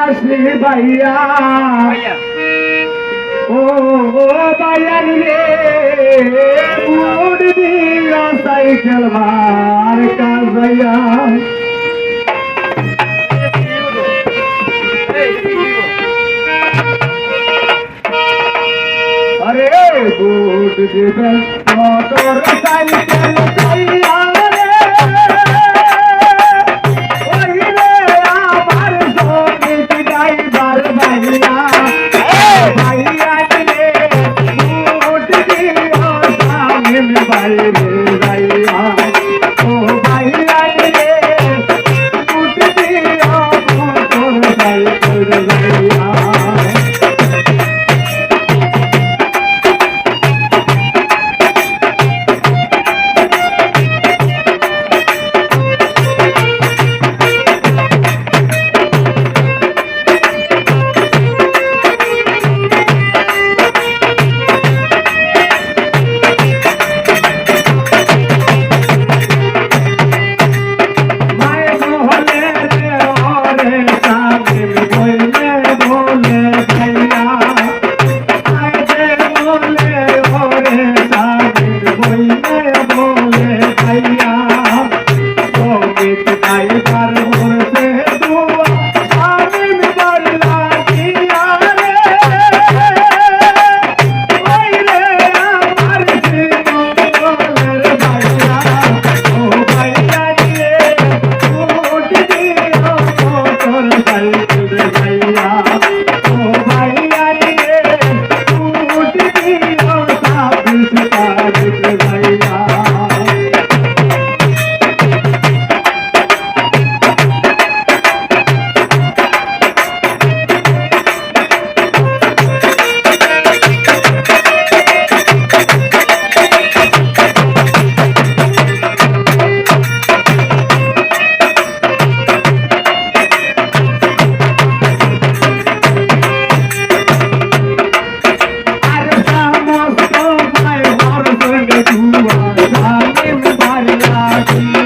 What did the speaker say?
আসি ভাইয়া ও ভাইয়া রে মুড দিয়া সাইকেল মার কাজাইয়া अरे बूट दिबे मोटर साइकिल भैया रे ओई रे आमार संगीत ड्राइवर भैया भैया रे बूट दियो सामने भाई रे भैया ओ भैया रे बूट दियो मोटर साइकिल भैया Thank you.